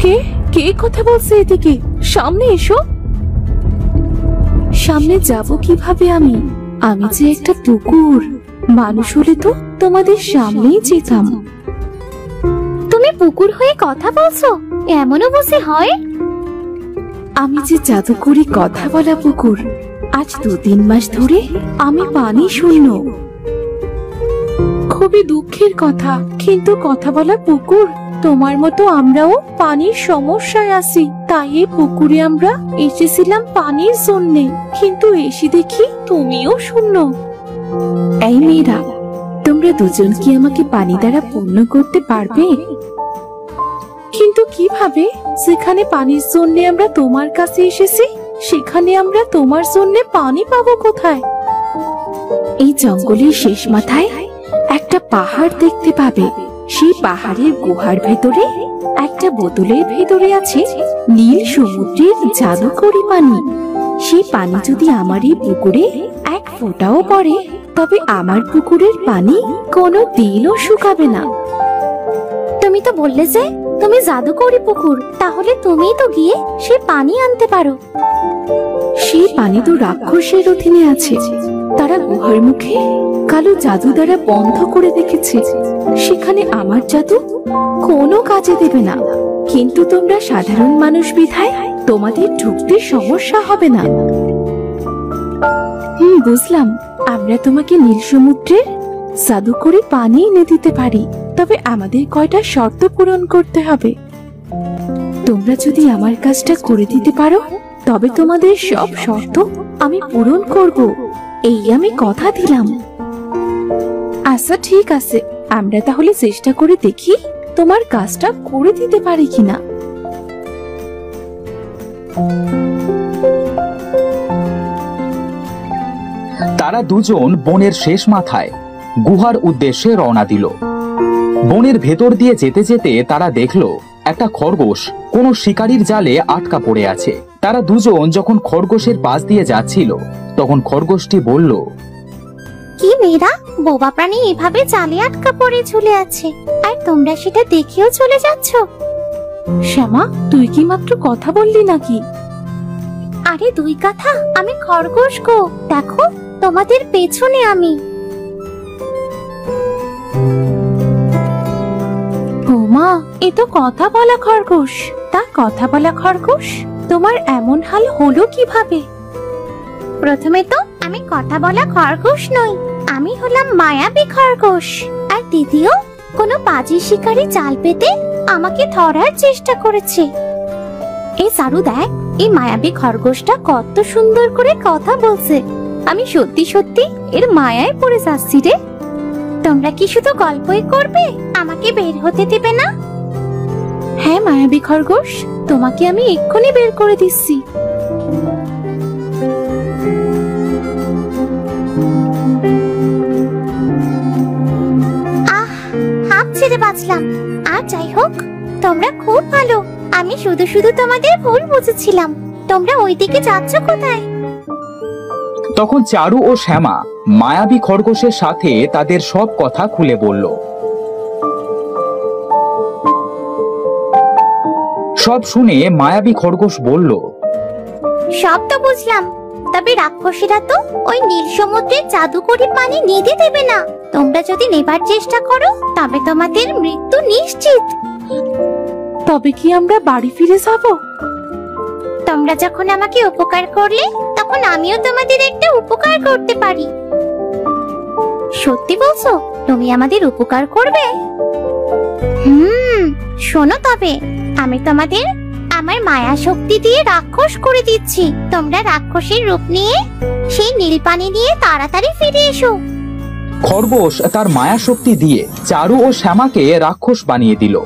কে কে কথা বলছে এদিকে? সামনে এসো। সামনে যাব কিভাবে আমি? আমি যে একটা পুকুর, মানুষ হলে তো তোমাদের সামনেই যেতাম। তুমি পুকুর হয়ে কথা বলছো? এমনও বুঝি হয়? আমি যে জাদুকরি কথা বলা পুকুর। আজ 2-3 মাস ধরে আমি পানি শূন্য। খুবই দুঃখের কথা, কিন্তু কথা বলা পুকুর, তোমার মতো আমরাও পানির সমস্যায় আছি। তাই এই পুকুরে আমরা এসেছিলাম পানির জন্যে, কিন্তু এসে দেখি তুমিও শূন্য। এই মেয়েরা, তোমরা দুজন কি আমাকে পানি দ্বারা পূর্ণ করতে পারবে? কিন্তু কিভাবে? যেখানে পানির জন্য আমরা তোমার কাছে এসেছি, সেখানে আমরা তোমার জন্য পানি পাবো কোথায়? এই জঙ্গলের শেষ মাথায় একটা পাহাড় দেখতে পাবে। সেই পাহাড়ের গুহার ভেতরে একটা বোতলের ভেতরে আছে নীল সমুদ্রের জাদুকরি পানি। সেই পানি যদি আমার এই পুকুরে 1 ফোঁটাও পড়ে, তবে আমার পুকুরের পানি কোনো দিনও শুকাবে না। তুমি তো বললে যে তুমি জাদুকরি পুকুর, তাহলে তুমিই তো গিয়ে সে পানি আনতে পারো। সেই পানি তো রাক্ষসের অধীনে আছে। তারা গুহার মুখে কালো জাদু দ্বারা বন্ধ করে রেখেছে। সেখানে আমার জাদু কোনো কাজে দেবে না। কিন্তু তোমরা সাধারণ মানুষ বিধায় তোমাদের ঢুকতে সমস্যা হবে না। বুঝলাম। আমরা তোমাকে নীল সমুদ্রের জাদু করে পানি এনে দিতে পারি, তবে আমাদের কয়টা শর্ত পূরণ করতে হবে। তোমরা যদি আমার কাজটা করে দিতে পারো, তবে তোমাদের সব শর্ত আমি পূরণ করব, এই আমি কথা দিলাম। আচ্ছা ঠিক আছে, আমরা তাহলে চেষ্টা করে দেখি তোমার কাজটা করে দিতে পারি কিনা। তারা দুজন বনের শেষ মাথায় গুহার উদ্দেশ্যে রওনা দিল। বনের ভেতর দিয়ে যেতে যেতে তারা দেখল একটা খরগোশ কোনো শিকারীর জালে আটকা পড়ে আছে। তারা দুজন যখন খরগোশের পাশ দিয়ে যাচ্ছিল, তখন খরগোশটি বলল, কি মেয়েরা, বোবা প্রাণী এভাবে জালে আটকা পড়ে ঝুলে আছে, আর তোমরা সেটা দেখেও চলে যাচ্ছ? শ্যামা, তুই কি মাত্র কথা বললি নাকি? আরে দুই কথা, আমি খরগোশ গো। দেখো, তোমাদের পেছনে আমি। ওমা, এ তো কথা বলা খরগোশ। তা কথা বলা খরগোশ, তোমার এমন হাল হলো কিভাবে? প্রথমে তো আমি কথা বলা খরগোশ নই, আমি হলাম মায়াবী খরগোশ। আর দ্বিতীয়, কোনো বাজি শিকারী জাল পেতে আমাকে ধরার চেষ্টা করেছে। এই সারু দেখ, এই মায়াবী খরগোশটা কত সুন্দর করে কথা বলছে। আমি সত্যি সত্যি এর মায়ায় পড়ে যাচ্ছি রে। তোমরা কি শুধু গল্পই করবে, আমাকে বের হতে দেবে না? হ্যাঁ মায়াবী খরগোশ, তোমাকে আমি এক্ষুনি বের করে দিচ্ছি। হাঁপ ছেড়ে বাঁচলাম। আর যাই হোক, তোমরা খুব ভালো। আমি শুধু শুধু তোমাদের ভুল বুঝেছিলাম। তোমরা ওইদিকে যাচ্ছ কোথায়? তখন চারু ও শ্যামা মায়াবী খরগোশের সাথে তাদের সব কথা খুলে বলল। সব শুনে মায়াবী খরগোশ বলল, সব তো বুঝলাম, তবে রাক্ষসীরা তো ওই নীল সমুদ্রের জাদুকরি পানি নিতে দেবে না। তোমরা যদি নেবার চেষ্টা করো, তবে তোমাদের মৃত্যু নিশ্চিত। তবে কি আমরা বাড়ি ফিরে যাব? তোমরা যখন আমাকে উপকার করলে, তখন আমিও তোমাদের একটা উপকার করতে পারি। সত্যি বলছো? তুমি আমাদের উপকার করবে? শোনো, তবে আমি তোমাদের আমার মায়া শক্তি দিয়ে রাক্ষস করে দিচ্ছি। তোমরা রাক্ষসের রূপ নিয়ে সেই নীল পানি নিয়ে তাড়াতাড়ি ফিরে এসো। খরগোশ তার মায়া শক্তি দিয়ে চারু ও শ্যামাকে রাক্ষস বানিয়ে দিল।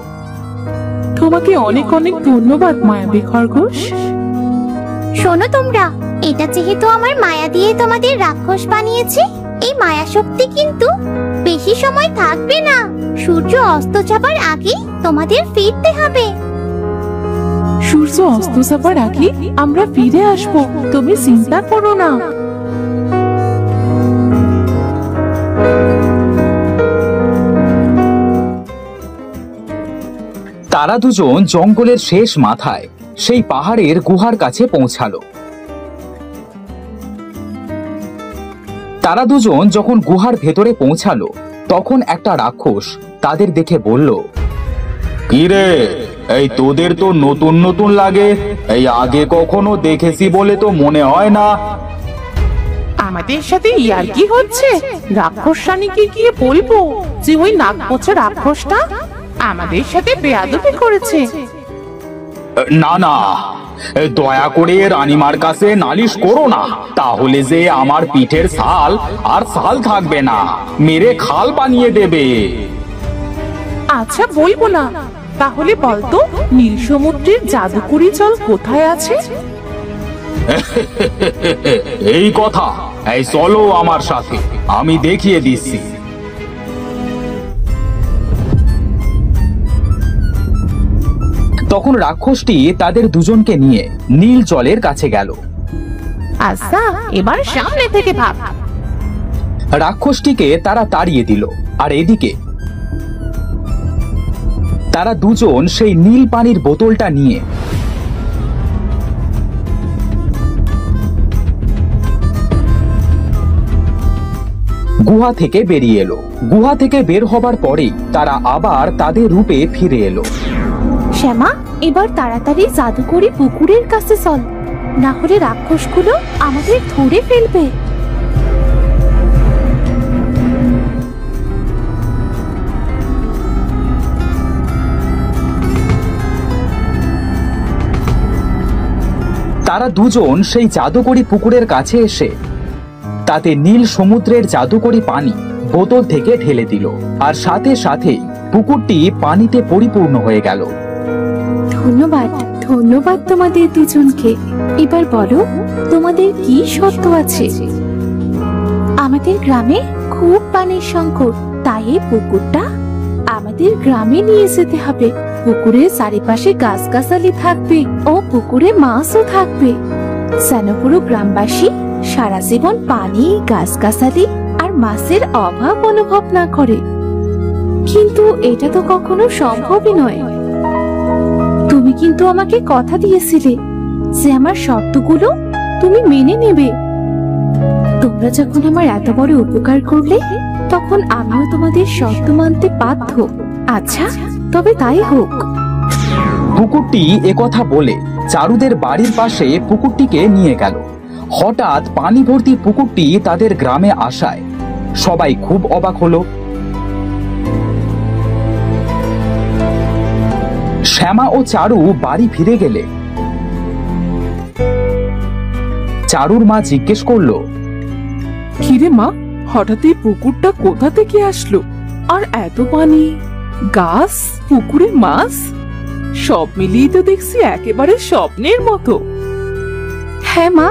তোমাকে অনেক অনেক ধন্যবাদ মায়াবী খরগোশ। শোনো তোমরা, এটা যেহেতু আমার মায়া দিয়ে তোমাদের রাক্ষস বানিয়েছি, এই মায়া শক্তি কিন্তু বেশি সময় থাকবে না। সূর্য অস্ত যাবার আগে তোমাদের ফিরতে হবে। সূর্য অস্ত যাবার আগে আমরা ফিরে আসব, তুমি চিন্তা করো না। তারা দুজন জঙ্গলের শেষ মাথায় সেই পাহাড়ের গুহার কাছে পৌঁছালো। তারা দুজন যখন গুহার ভেতরে পৌঁছালো তখন একটা রাক্ষস তাদের দেখে বলল, কি রে, এই তোদের তো নতুন নতুন লাগে, এই আগে কখনো দেখেছি বলে তো মনে হয় না। আমাদের সাথে ইয়ার্কি হচ্ছে? রাক্ষস রানীকে গিয়ে বলবো যে ওই নাগপোচা রাক্ষসটা আমাদের সাথে বেয়াদবি করেছে। না না, দয়া করে রানীমার কাছে নালিশ করো না, তাহলে যে আমার পিঠের ছাল আর ছাল থাকবে না, মেরে খাল বানিয়ে দেবে। আচ্ছা বলবো না, তাহলে বলতো নীল সমুদ্রের জাদুকরি জল কোথায় আছে? এই কথা, এই চলো আমার সাথে, আমি দেখিয়ে দিচ্ছি। তখন রাক্ষসটি তাদের দুজনকে নিয়ে নীল জলের কাছে গেল। আচ্ছা, এবার সামনে থেকে ভাব। রাক্ষসটিকে তারা তাড়িয়ে দিল, আর এদিকে তারা দুজন সেই নীল পানির বোতলটা নিয়ে গুহা থেকে বেরিয়ে এলো। গুহা থেকে বের হবার পরেই তারা আবার তাদের রূপে ফিরে এলো। শ্যামা, এবার তাড়াতাড়ি জাদুকরি পুকুরের কাছে চল, না হলে রাক্ষসগুলো আমাদের ধরে ফেলবে। তারা দুজন সেই জাদুকরি পুকুরের কাছে এসে তাতে নীল সমুদ্রের জাদুকরি পানি বোতল থেকে ঢেলে দিল, আর সাথে সাথেই পুকুরটি পানিতে পরিপূর্ণ হয়ে গেল। ধন্যবাদ, ধন্যবাদ তোমাদের দুজনকে। এবার বলো, তোমাদের কি শর্ত আছে? আমাদের গ্রামে খুব পানির সংকট, তাই এই পুকুরটা আমাদের গ্রামে নিয়ে যেতে হবে। পুকুরের চারিপাশে গাছগাছালি থাকবে ও পুকুরে মাছও থাকবে, যেন পুরো গ্রামবাসী সারা জীবন পানি, গাছগাছালি আর মাছের অভাব অনুভব না করে। কিন্তু এটা তো কখনো সম্ভবই নয়। তুমি কিন্তু আমাকে কথা দিয়েছিলে যে আমার শর্তগুলো তুমি মেনে নেবে। তোমরা যখন আমার এত বড় উপকার করলে, তখন আমিও তোমাদের শর্ত মানতে বাধ্য। আচ্ছা, তবে তাই হোক। পুকুরটি একথা বলে চারুদের বাড়ির পাশে পুকুরটিকে নিয়ে গেল। হঠাৎ পানি ভর্তি পুকুরটি তাদের গ্রামে আসায় সবাই খুব অবাক হলো। শ্যামা ও চারু বাড়ি ফিরে গেলে চারুর মা জিজ্ঞেস করলো, কিরে মা, হঠাৎ এই পুকুরটা কোথা থেকে আসলো? আর এত পানি, গাছ, পুকুরে মাছ, সব মিলিয়ে তো দেখছি একেবারে স্বপ্নের মতো। হ্যাঁ মা,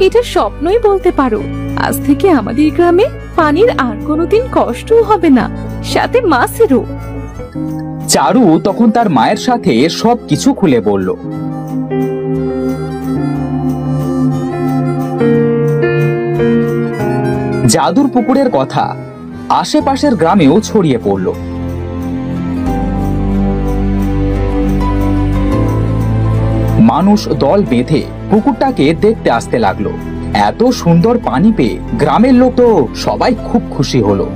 এটা স্বপ্নই বলতে পারো। আজ থেকে আমাদের গ্রামে পানির আর কোনোদিন কষ্টও হবে না, সাথে মাছেরও। চারু তখন তার মায়ের সাথে সবকিছু খুলে বলল। জাদুর পুকুরের কথা আশেপাশের গ্রামেও ছড়িয়ে পড়ল। মানুষ দল বেঁধে পুকুরটাকে দেখতে আসতে লাগলো। এত সুন্দর পানি পেয়ে গ্রামের লোক তো সবাই খুব খুশি হলো।